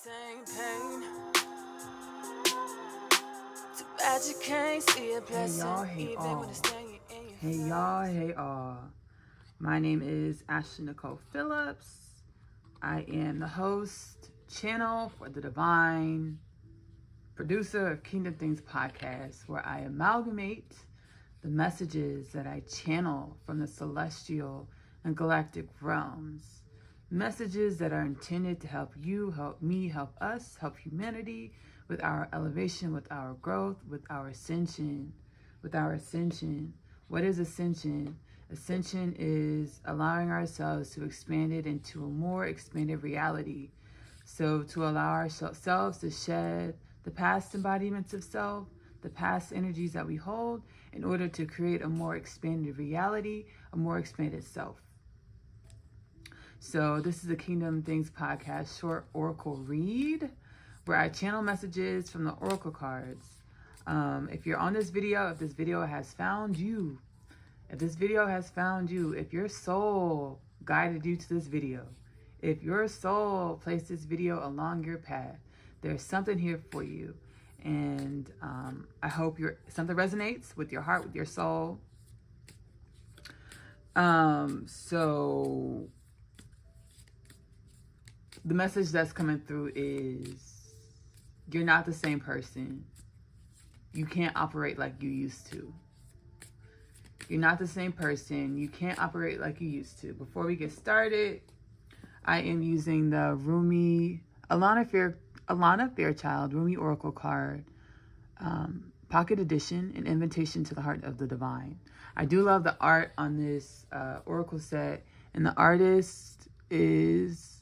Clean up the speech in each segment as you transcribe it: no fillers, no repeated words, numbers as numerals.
same pain. Too bad you can't see a blessing, even when it's staying in your face. Hey all. My name is Ashley Nicole Phillips. I am the host, channel for the divine, producer of Kingdom Things podcast, where I amalgamate the messages that I channel from the celestial and galactic realms. Messages that are intended to help you, help me, help us, help humanity with our elevation, with our growth, with our ascension. What is ascension? Ascension is allowing ourselves to expand it into a more expanded reality. So to allow ourselves to shed the past embodiments of self, the past energies that we hold, in order to create a more expanded reality, a more expanded self. So this is the Kingdom Things podcast short oracle read, where I channel messages from the oracle cards. If you're on this video, if this video has found you, if your soul guided you to this video, if your soul placed this video along your path, there's something here for you. And I hope something resonates with your heart, with your soul. So the message that's coming through is you're not the same person. You can't operate like you used to. You're not the same person. You can't operate like you used to. Before we get started, I am using the Rumi Alana Fairchild Rumi Oracle card, Pocket Edition, an invitation to the heart of the divine. I do love the art on this Oracle set, and the artist is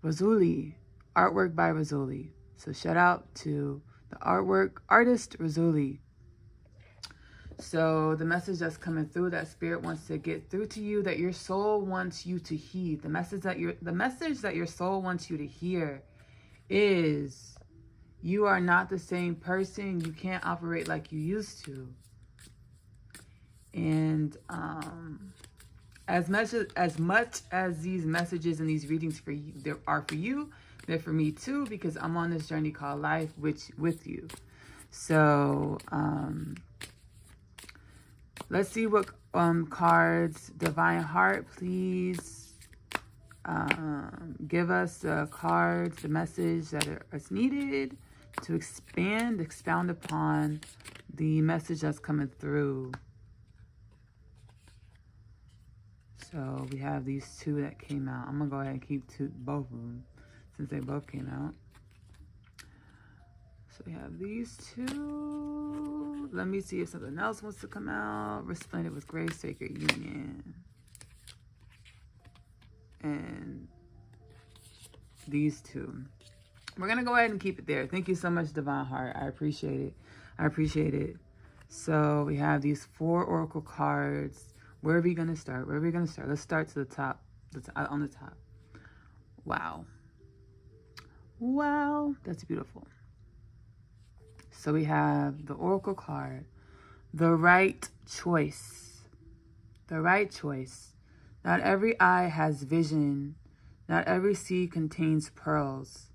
Razuli, artwork by Razuli. So shout out to the artist Razuli. So the message that's coming through, that spirit wants to get through to you, that your soul wants you to heed, the message that your soul wants you to hear is you are not the same person. You can't operate like you used to. And as much as these messages and these readings for you, are for you, they're for me too, because I'm on this journey called life, with you. So let's see what cards. Divine Heart, please give us the cards, the message that is needed to expound upon the message that's coming through. So we have these two that came out. I'm gonna go ahead and keep both of them since they both came out. So we have these two. Let me see if something else wants to come out. Resplendent with Grace, Sacred Union. And these two. We're going to go ahead and keep it there. Thank you so much, Divine Heart. I appreciate it. So we have these 4 oracle cards. Where are we going to start? Let's start to the top. On the top. Wow. That's beautiful. So we have the oracle card. The right choice. Not every eye has vision. Not every seed contains pearls.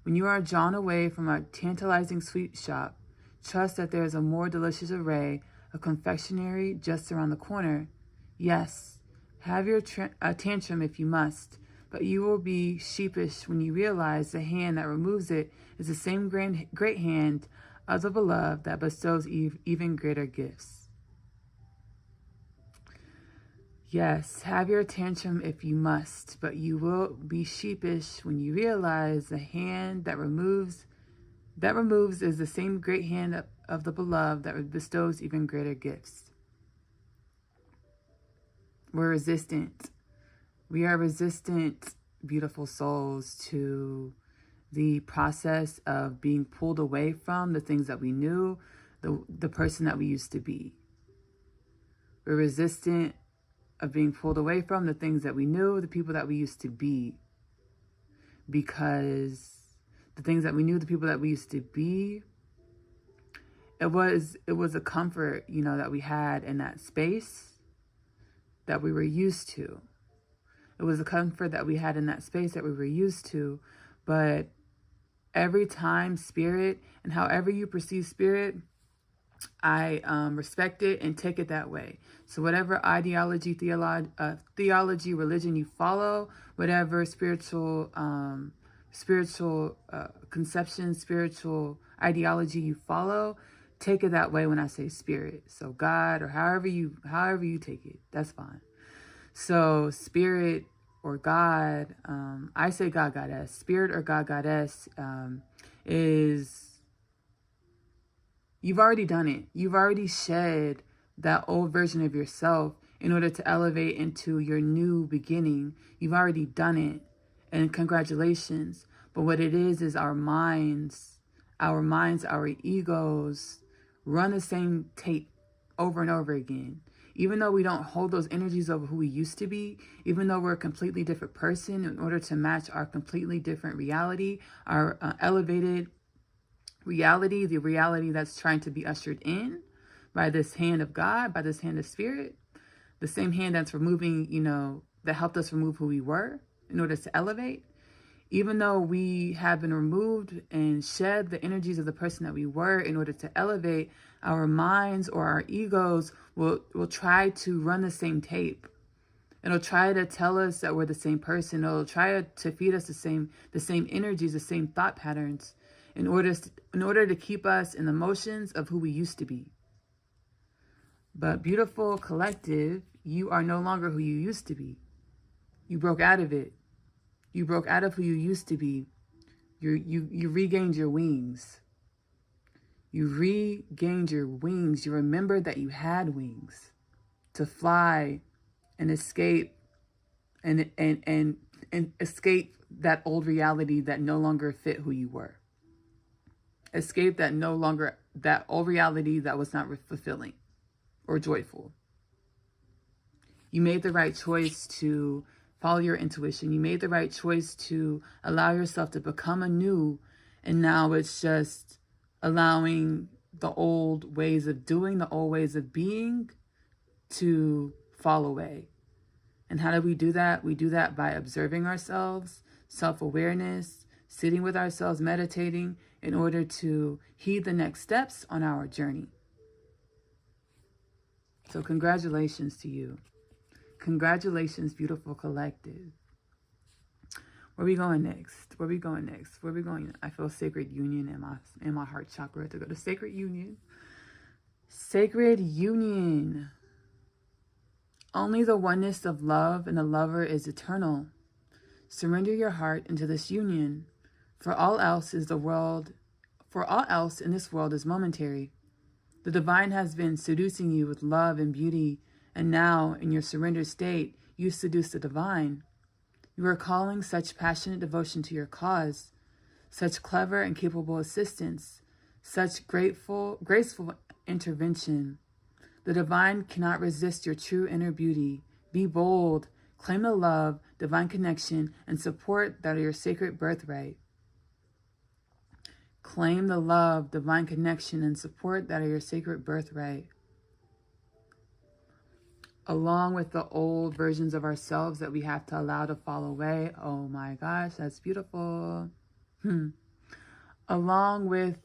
When you are drawn away from a tantalizing sweet shop, trust that there is a more delicious array of confectionery just around the corner. Yes, have your tantrum if you must, but you will be sheepish when you realize the hand that removes it is the same great hand of the beloved that bestows even greater gifts. Yes, have your tantrum if you must, but you will be sheepish when you realize the hand that removes is the same great hand of the beloved that bestows even greater gifts. We're resistant. We are resistant, beautiful souls, to the process of being pulled away from the things that we knew, the person that we used to be. We're resistant of being pulled away from the things that we knew, the people that we used to be. Because the things that we knew, the people that we used to be, it was a comfort, that we had in that space that we were used to. It was a comfort that we had in that space that we were used to, but every time, spirit, and however you perceive spirit, I respect it and take it that way. So whatever ideology, theology, religion you follow, whatever spiritual conception, spiritual ideology you follow, take it that way when I say spirit. So God, or however you take it, that's fine. So spirit or God, I say God, Goddess. Spirit or God, Goddess is... You've already done it. You've already shed that old version of yourself in order to elevate into your new beginning. You've already done it. And congratulations. But what it is our minds, our egos run the same tape over and over again. Even though we don't hold those energies of who we used to be, even though we're a completely different person, in order to match our completely different reality, our elevated reality, the reality that's trying to be ushered in by this hand of God, by this hand of spirit, the same hand that's removing, that helped us remove who we were in order to elevate. Even though we have been removed and shed the energies of the person that we were in order to elevate, our minds or our egos will try to run the same tape. It'll try to tell us that we're the same person. It'll try to feed us the same energies, the same thought patterns, in order to keep us in the motions of who we used to be. But beautiful collective, you are no longer who you used to be. You broke out of it. You broke out of who you used to be. You regained your wings. You regained your wings. You remembered that you had wings to fly and escape and escape that old reality that no longer fit who you were. Escape that old reality that was not fulfilling or joyful. You made the right choice to follow your intuition. You made the right choice to allow yourself to become anew. And now it's just allowing the old ways of doing, the old ways of being to fall away. And how do we do that? We do that by observing ourselves, self-awareness, sitting with ourselves, meditating, in order to heed the next steps on our journey. So congratulations to you. Congratulations, beautiful collective. Where are we going next? Where are we going next? Where are we going? I feel sacred union in my heart chakra to go to sacred union. Sacred union. Only the oneness of love and the lover is eternal. Surrender your heart into this union. For all else in this world is momentary. The divine has been seducing you with love and beauty, and now, in your surrendered state, you seduce the divine. You are calling such passionate devotion to your cause, such clever and capable assistance, such graceful intervention. The divine cannot resist your true inner beauty. Be bold, claim the love, divine connection, and support that are your sacred birthright. Claim the love, divine connection, and support that are your sacred birthright. Along with the old versions of ourselves that we have to allow to fall away. Oh my gosh, that's beautiful. Along with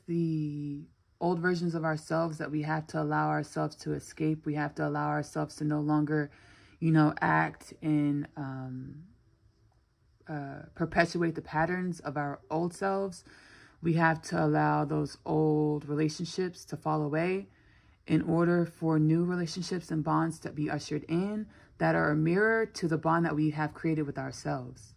the old versions of ourselves that we have to allow ourselves to escape. We have to allow ourselves to no longer, act and perpetuate the patterns of our old selves. We have to allow those old relationships to fall away in order for new relationships and bonds to be ushered in that are a mirror to the bond that we have created with ourselves.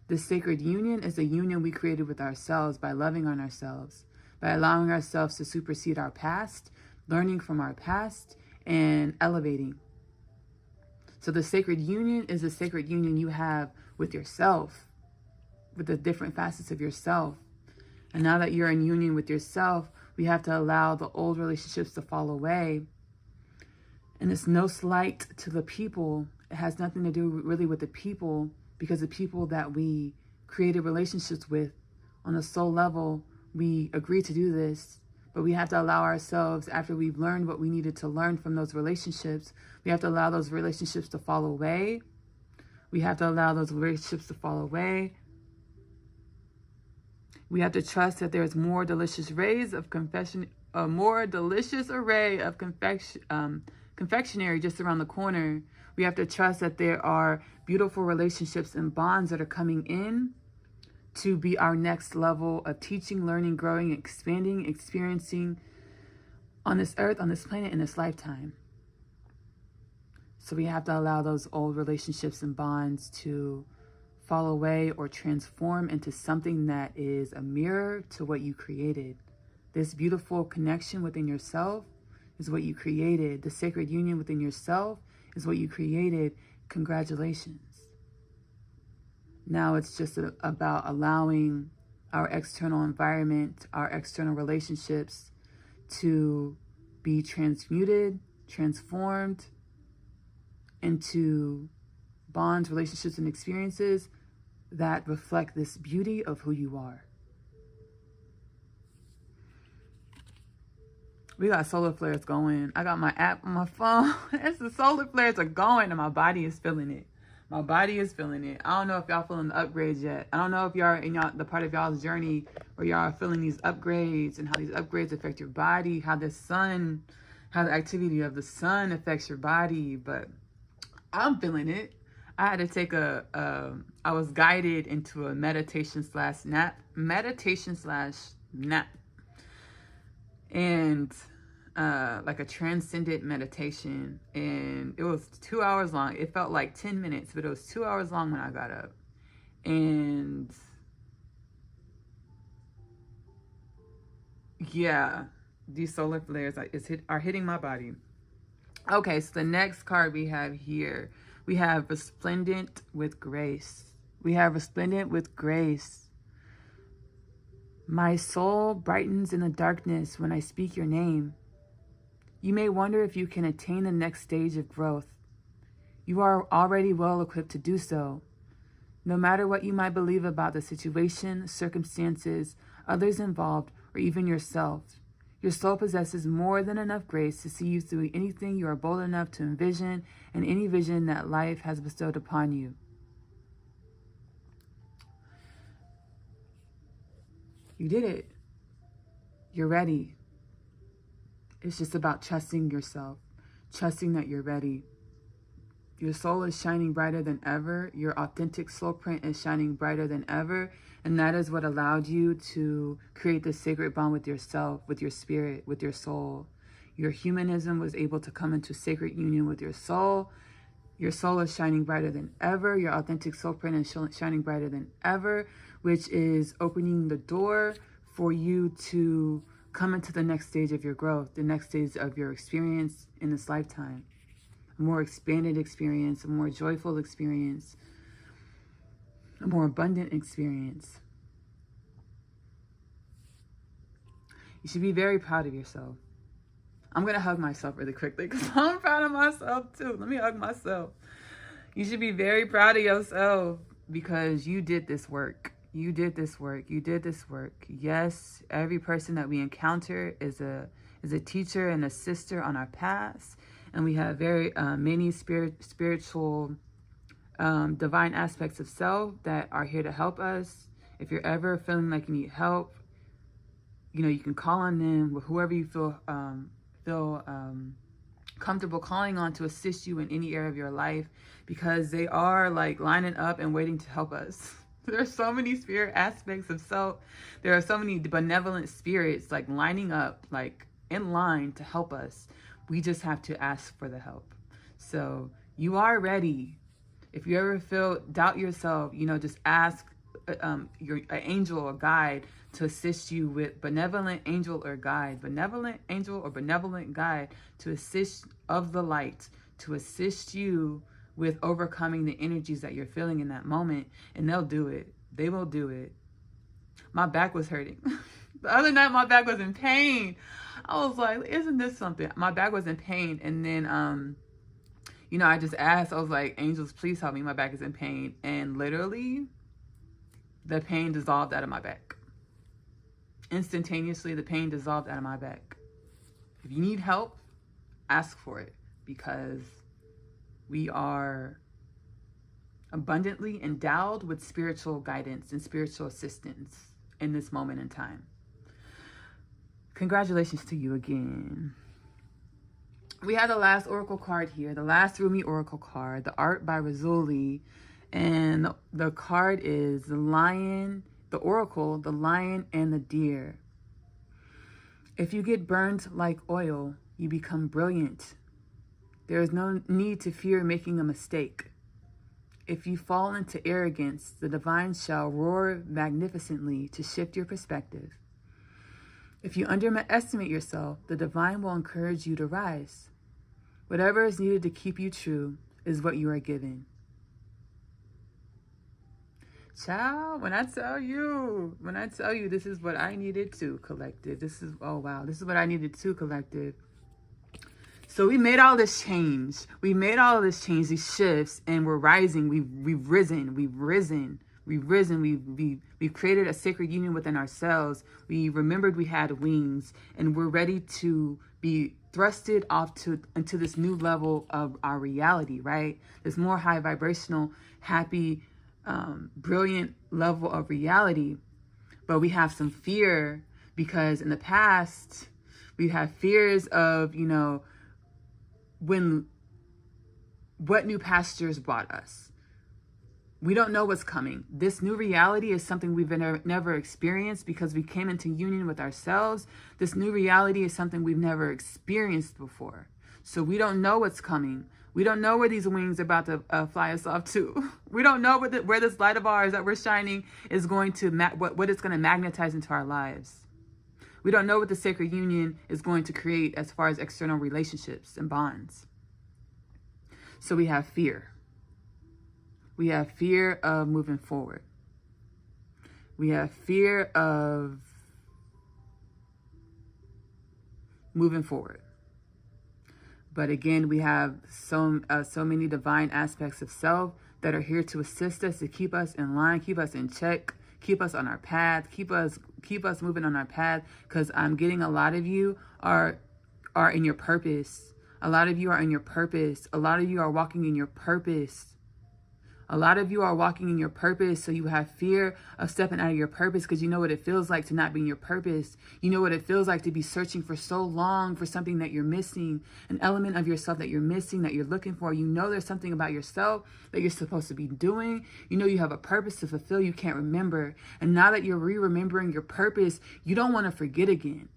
The sacred union is a union we created with ourselves by loving on ourselves, by allowing ourselves to supersede our past, learning from our past, and elevating. So the sacred union is a sacred union you have with yourself, with the different facets of yourself. And now that you're in union with yourself, we have to allow the old relationships to fall away. And it's no slight to the people. It has nothing to do really with the people, because the people that we created relationships with on a soul level, we agreed to do this. But we have to allow ourselves, after we've learned what we needed to learn from those relationships, we have to allow those relationships to fall away. We have to allow those relationships to fall away We have to trust that there's more delicious arrays of confession, a more delicious array of confectionery just around the corner. We have to trust that there are beautiful relationships and bonds that are coming in to be our next level of teaching, learning, growing, expanding, experiencing on this earth, on this planet, in this lifetime. So we have to allow those old relationships and bonds to fall away or transform into something that is a mirror to what you created. This beautiful connection within yourself is what you created. The sacred union within yourself is what you created. Congratulations. Now it's just about allowing our external environment, our external relationships to be transmuted, transformed into bonds, relationships, and experiences that reflect this beauty of who you are. We got solar flares going. I got my app on my phone. As the solar flares are going and my body is feeling it. My body is feeling it. I don't know if y'all feeling the upgrades yet. I don't know if y'all in the part of y'all's journey where y'all are feeling these upgrades and how these upgrades affect your body, how the activity of the sun affects your body, but I'm feeling it. I had to take I was guided into a meditation slash nap. And like a transcendent meditation, and it was 2 hours long. It felt like 10 minutes, but it was 2 hours long when I got up. And yeah, these solar flares are hitting my body. Okay, so the next card we have here, we have Resplendent with Grace. We have Resplendent with Grace. My soul brightens in the darkness when I speak your name. You may wonder if you can attain the next stage of growth. You are already well equipped to do so. No matter what you might believe about the situation, circumstances, others involved, or even yourself, your soul possesses more than enough grace to see you through anything you are bold enough to envision and any vision that life has bestowed upon you. You did it. You're ready. It's just about trusting yourself, trusting that you're ready. Your soul is shining brighter than ever. Your authentic soul print is shining brighter than ever. And that is what allowed you to create this sacred bond with yourself, with your spirit, with your soul. Your humanism was able to come into sacred union with your soul. Your soul is shining brighter than ever. Your authentic soul print is shining brighter than ever, which is opening the door for you to come into the next stage of your growth, the next stage of your experience in this lifetime. A more expanded experience, a more joyful experience, a more abundant experience. You should be very proud of yourself. I'm going to hug myself really quickly because I'm proud of myself too. Let me hug myself. You should be very proud of yourself because you did this work. You did this work. You did this work. Yes, every person that we encounter is a teacher and a sister on our paths. And we have very many spiritual, divine aspects of self that are here to help us. If you're ever feeling like you need help, you can call on them with whoever you feel comfortable calling on to assist you in any area of your life, because they are like lining up and waiting to help us. There's so many spirit aspects of self. There are so many benevolent spirits like lining up, like in line to help us. We just have to ask for the help. So you are ready. If you ever doubt yourself, just ask your angel or guide to assist you with benevolent angel or guide to assist of the light, to assist you with overcoming the energies that you're feeling in that moment. And they'll do it. They will do it. My back was hurting. The other night, my back was in pain. I was like, isn't this something? My back was in pain. And then, I just asked, I was like, angels, please help me. My back is in pain. And literally, the pain dissolved out of my back. Instantaneously, the pain dissolved out of my back. If you need help, ask for it, because we are abundantly endowed with spiritual guidance and spiritual assistance in this moment in time. Congratulations to you again. We have the last oracle card here, the last Rumi oracle card, the art by Rizzoli. And the card is the lion, the oracle, the lion, and the deer. If you get burned like oil, you become brilliant. There is no need to fear making a mistake. If you fall into arrogance, the divine shall roar magnificently to shift your perspective. If you underestimate yourself, the divine will encourage you to rise. Whatever is needed to keep you true is what you are given. Child, when I tell you, this is what I needed to, collective. This is, oh wow, this is what I needed to, collective. So we made all this change. We made all of this change, these shifts, and we're rising. We've risen. We've created a sacred union within ourselves. We remembered we had wings, and we're ready to be thrusted off into this new level of our reality, right? This more high vibrational, happy, brilliant level of reality. But we have some fear because in the past, we have fears of, what new pastures brought us. We don't know what's coming. This new reality is something we've never experienced because we came into union with ourselves. This new reality is something we've never experienced before. So we don't know what's coming. We don't know where these wings are about to fly us off to. We don't know where this light of ours that we're shining is going to, what it's going to magnetize into our lives. We don't know what the sacred union is going to create as far as external relationships and bonds. So we have fear. We have fear of moving forward. We have fear of moving forward. But again, we have so many divine aspects of self that are here to assist us, to keep us in line, keep us in check, keep us on our path, keep us moving on our path. Because I'm getting a lot of you are in your purpose. A lot of you are in your purpose. A lot of you are walking in your purpose. A lot of you are walking in your purpose, so you have fear of stepping out of your purpose because you know what it feels like to not be in your purpose. You know what it feels like to be searching for so long for something that you're missing, an element of yourself that you're missing, that you're looking for. You know there's something about yourself that you're supposed to be doing. You know you have a purpose to fulfill you can't remember. And now that you're remembering your purpose, you don't want to forget again.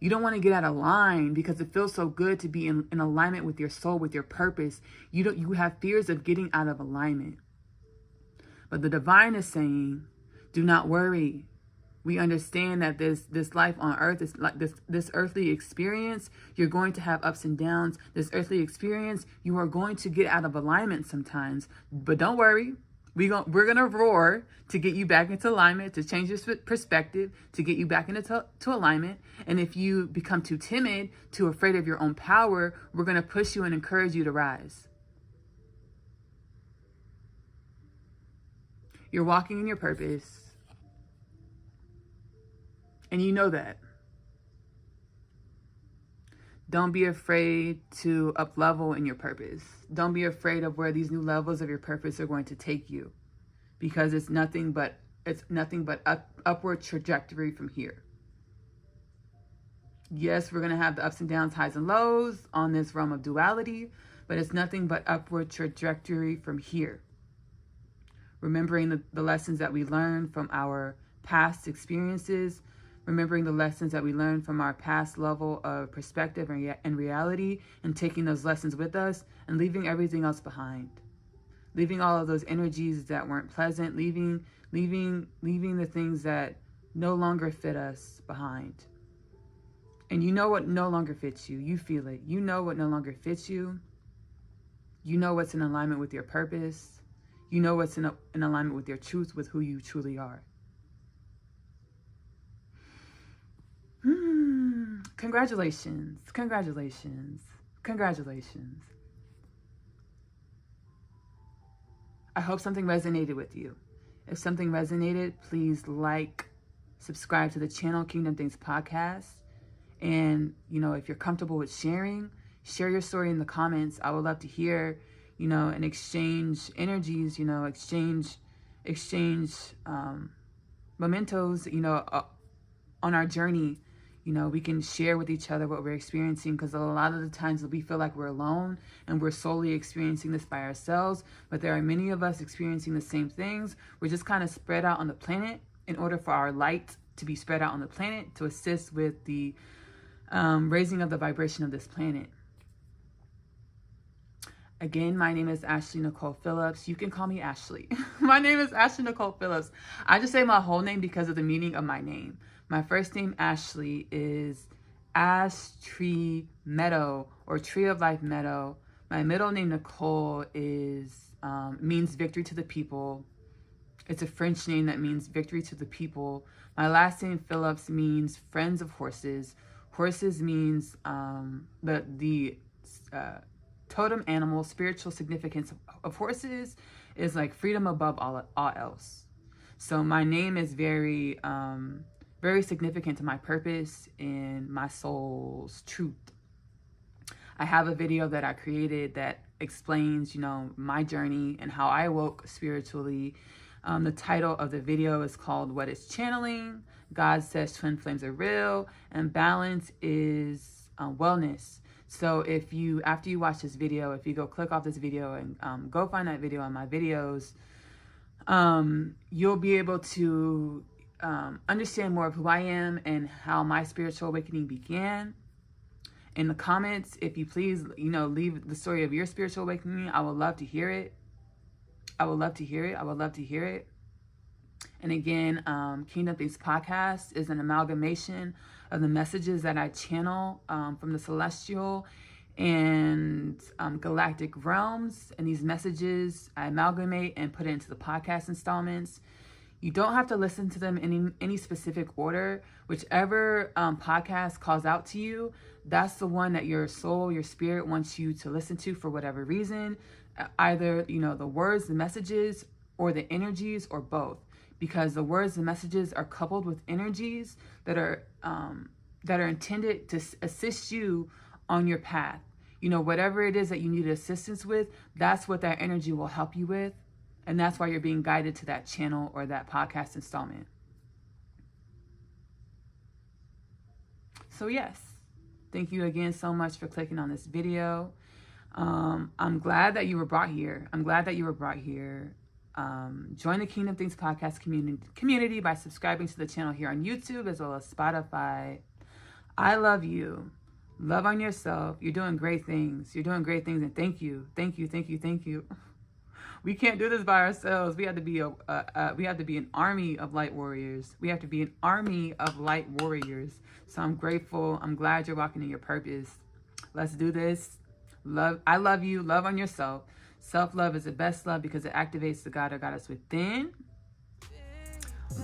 You don't want to get out of line because it feels so good to be in alignment with your soul, with your purpose. You have fears of getting out of alignment. But the divine is saying, do not worry. We understand that this life on earth is like this earthly experience. You're going to have ups and downs. This earthly experience, you are going to get out of alignment sometimes. But don't worry. We're gonna roar to get you back into alignment, to change your perspective, to get you back into alignment. And if you become too timid, too afraid of your own power, we're gonna push you and encourage you to rise. You're walking in your purpose, and you know that. Don't be afraid to up-level in your purpose. Don't be afraid of where these new levels of your purpose are going to take you, because it's nothing but upward trajectory from here. Yes, we're going to have the ups and downs, highs and lows on this realm of duality, but it's nothing but upward trajectory from here. Remembering the lessons that we learned from our past experiences, remembering the lessons that we learned from our past level of perspective and reality, and taking those lessons with us and leaving everything else behind. Leaving all of those energies that weren't pleasant, leaving the things that no longer fit us behind. And you know what no longer fits you. You feel it. You know what no longer fits you. You know what's in alignment with your purpose. You know what's in alignment with your truth, with who you truly are. Congratulations. Congratulations. Congratulations. I hope something resonated with you. If something resonated, please like, subscribe to the channel, Kingdom Things Podcast. And, if you're comfortable with sharing, share your story in the comments. I would love to hear, and exchange energies, exchange mementos, you know, on our journey. You know, we can share with each other what we're experiencing, because a lot of the times we feel like we're alone and we're solely experiencing this by ourselves. But there are many of us experiencing the same things. We're just kind of spread out on the planet in order for our light to be spread out on the planet to assist with the raising of the vibration of this planet. Again, my name is Ashley Nicole Phillips. You can call me Ashley. My name is Ashley Nicole Phillips. I just say my whole name because of the meaning of my name. My first name, Ashley, is Ash Tree Meadow, or Tree of Life Meadow. My middle name, Nicole, is means victory to the people. It's a French name that means victory to the people. My last name, Phillips, means friends of horses. Horses means the totem animal, spiritual significance of horses is like freedom above all else. So my name is very significant to my purpose and my soul's truth. I have a video that I created that explains, you know, my journey and how I awoke spiritually. The title of the video is called What is Channeling? God Says Twin Flames Are Real, and Balance is Wellness. So if you, after you watch this video, if you go click off this video and go find that video on my videos, you'll be able to understand more of who I am and how my spiritual awakening began. In the comments, if you please, you know, leave the story of your spiritual awakening. I would love to hear it. I would love to hear it. I would love to hear it. And again, Kingdom Things Podcast is an amalgamation of the messages that I channel from the celestial and galactic realms. And these messages I amalgamate and put it into the podcast installments. You don't have to listen to them in any specific order. Whichever podcast calls out to you, that's the one that your soul, your spirit wants you to listen to for whatever reason. Either, you know, the words, the messages, or the energies, or both. Because the words and messages are coupled with energies that are intended to assist you on your path. You know, whatever it is that you need assistance with, that's what that energy will help you with. And that's why you're being guided to that channel or that podcast installment. So yes, thank you again so much for clicking on this video. I'm glad that you were brought here. I'm glad that you were brought here. Join the Kingdom Things Podcast community by subscribing to the channel here on YouTube as well as Spotify. I love you. Love on yourself. You're doing great things. You're doing great things, and thank you. Thank you, thank you, thank you. We can't do this by ourselves. We have to be an army of light warriors. We have to be an army of light warriors. So I'm grateful. I'm glad you're walking in your purpose. Let's do this. I love you. Love on yourself. Self-love is the best love because it activates the God or goddess within.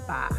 Bye.